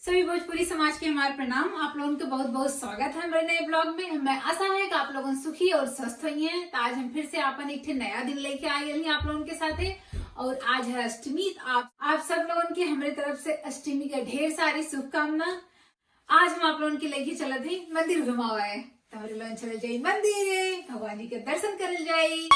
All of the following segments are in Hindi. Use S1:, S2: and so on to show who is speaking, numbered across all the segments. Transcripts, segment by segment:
S1: सभी भोजपुरी समाज के हमारे प्रणाम। आप लोगों का बहुत बहुत स्वागत है मेरे नए ब्लॉग में। मैं आशा है कि आप लोगों सुखी और स्वस्थ हुई हैं। तो आज हम फिर से अपन एक नया दिन लेके आ गए हैं आप लोगों के साथ और आज है अष्टमी। आप सब लोगों की हमारी तरफ से अष्टमी के ढेर सारी शुभकामना। आज हम आप लोगों के लेके चले थे मंदिर घुमावा है, तो हमारे लोग चले जाये मंदिर, भगवान जी के दर्शन कर जाये।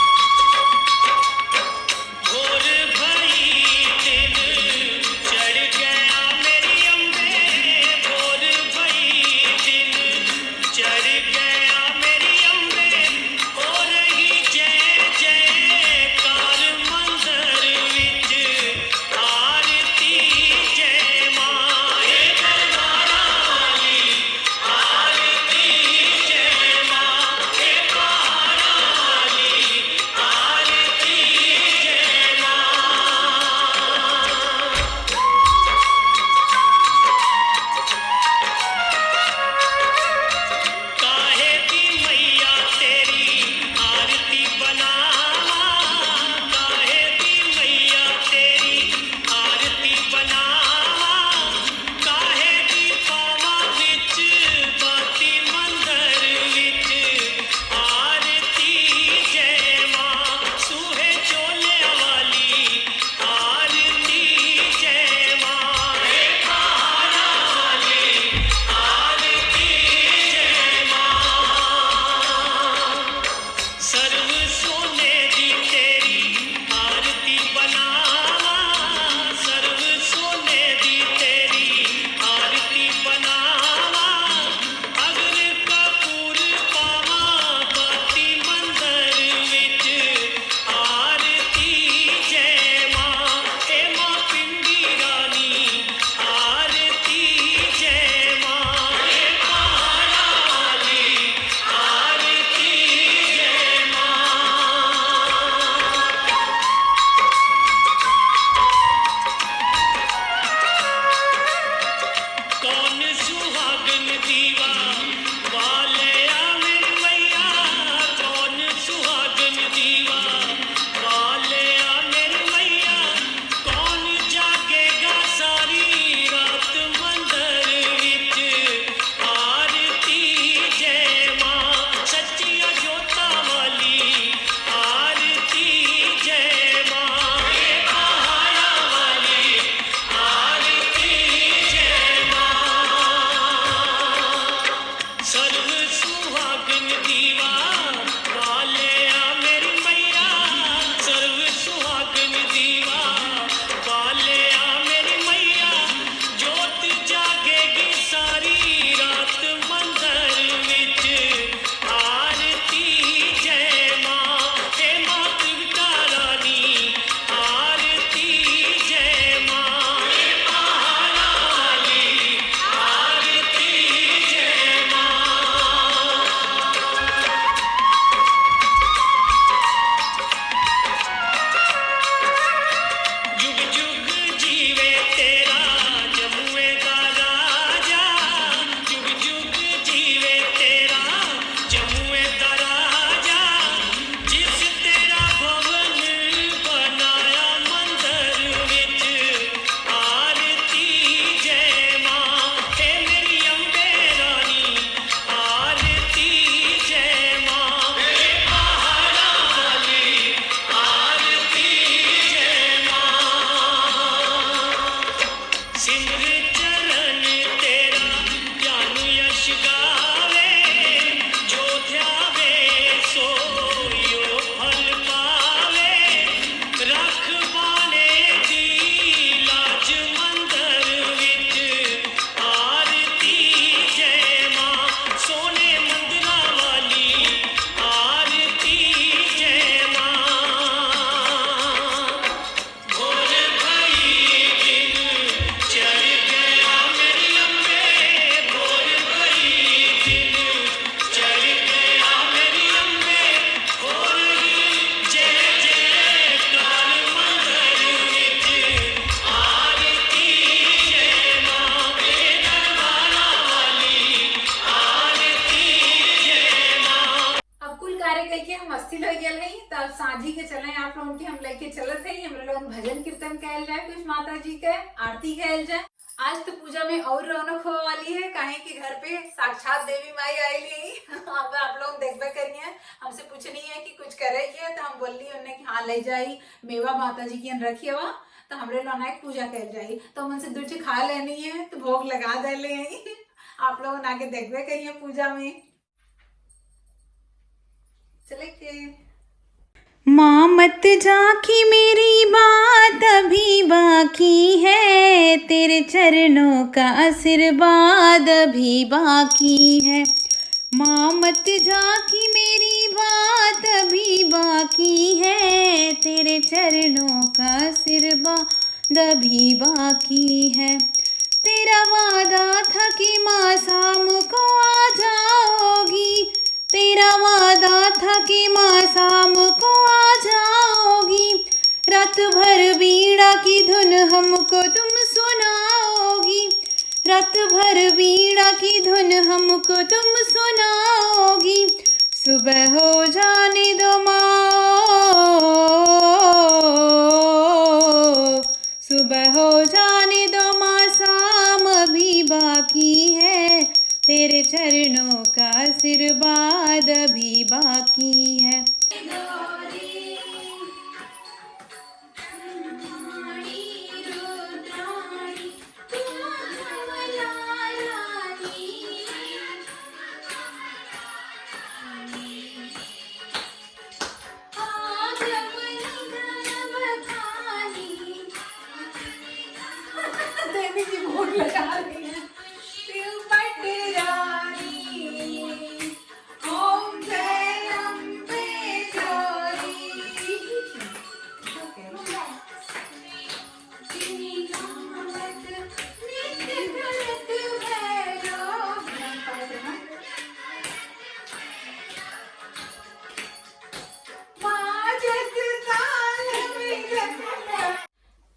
S1: तब साझी के चले आप लोगों के हम लेके चलत है, हम लोग भजन कीर्तन कैल जाए, कुछ माता जी के आरती कैल जाए आज तो पूजा में और रौनक हो वाली है, काहे कि घर पे साक्षात देवी माई आईली। अब आप लोग देखबे करिए, हमसे पूछनी है कि कुछ करे तो हम बोली उन्हें कि हाँ ले जाई मेवा माता जी की रखी हुआ तो हमरे लोना एक पूजा कर जाई, तो हमसे दूर से खा लेनी है तो भोग लगा दे ले। आप लोग आके देखबे करिए पूजा में। चले के
S2: माँ मत झांकी मेरी बात अभी बाकी है, तेरे चरणों का आशीर्वाद अभी बाकी है। माँ मत झांकी मेरी बात अभी बाकी है, तेरे चरणों का आशीर्वाद अभी बाकी है। तेरा वादा था कि माँ शाम को आ जाओगी, तेरा वादा था कि माँ शाम को आ जाओगी, रात भर बीड़ा की धुन हमको तुम सुनाओगी, रात भर बीड़ा की धुन हमको तुम सुनाओगी। सुबह हो जाने दो माँ, सुबह हो जाने दो माँ, शाम अभी बाकी है, तेरे चरणों का आशीर्वाद अभी बाकी है।
S1: देवी जी भोग लगा रही है। शिव पटरानी, ओम जय अम्बे गौरी।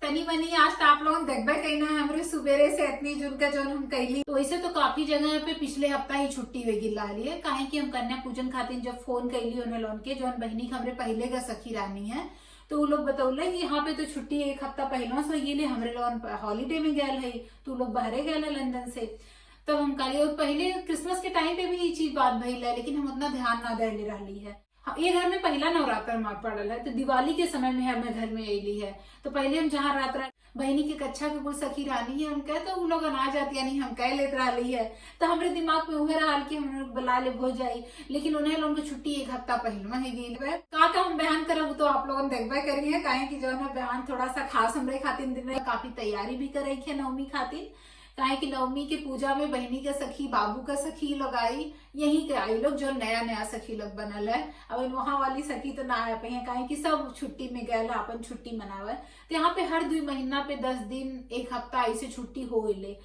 S1: तनी मनी आज तो आप लोग देखबे कहीं ना हमरे सुबेरे से इतनी जुन का जोन हम कैली, तो वैसे तो काफी जगह पे पिछले हफ्ता ही छुट्टी वेगी ला लिए, काहे कि हम कन्या पूजन खातिर जब फोन कैली उन्हें लोन के जोन बहनी हमरे पहले का सखी रानी है, तो वो लोग बतौले कि यहाँ पे तो छुट्टी एक हफ्ता पहले से ये हमरे लोन हॉलीडे में गए है, तो लोग बाहरे गए लंदन से। तब हम कहली और पहले क्रिसमस के टाइम पे भी ये चीज बात भइल है, लेकिन हम उतना ध्यान ना दे ले रही है। ये घर में पहला नवरात्र मार पड़ल है, तो दिवाली के समय में हमें घर में अली है, तो पहले हम जहाँ रात बहनी के कक्षा के कुल सखी रानी है, हम कहे तो वो लोग आ जाती यानी हम कह लेते रही है, तो हमारे दिमाग में उहे रहा कि हम लोग बुला ले हो जाये, लेकिन उन्हें लोगों की छुट्टी एक हफ्ता पहले ही गई। का हम बयान करब तो आप लोगों ने देखबे करिए, काहे कि जो है बयान थोड़ा सा खास हमरे खातिर दिन में काफी तैयारी भी करे है नवमी खातिर, काहे कि नवमी के पूजा में बहनी के सखी बाबू का सखी लोग आई, यही के आई लोग जो नया नया सखी लोग बनल है। अब वहाँ वाली सखी तो ना आ पाई, काहे कि सब छुट्टी में गए अपन छुट्टी मनावे, तो यहाँ पे हर 2 महीना पे 10 दिन एक हफ्ता ऐसे छुट्टी हो ले,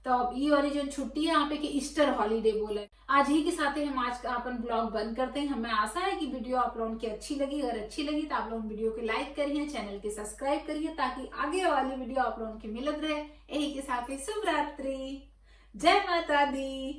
S1: तो अब ये वाली जो छुट्टी है यहाँ पे कि ईस्टर हॉलीडे बोले। आज ही के साथ ही हम आज का अपन ब्लॉग बंद करते हैं। हमें आशा है कि वीडियो आप लोगों की अच्छी लगी, अगर अच्छी लगी तो आप लोग वीडियो को लाइक करिए, चैनल के सब्सक्राइब करिए, ताकि आगे वाली वीडियो आप लोगों की मिलत रहे। यही के साथ ही शुभ रात्रि, जय माता दी।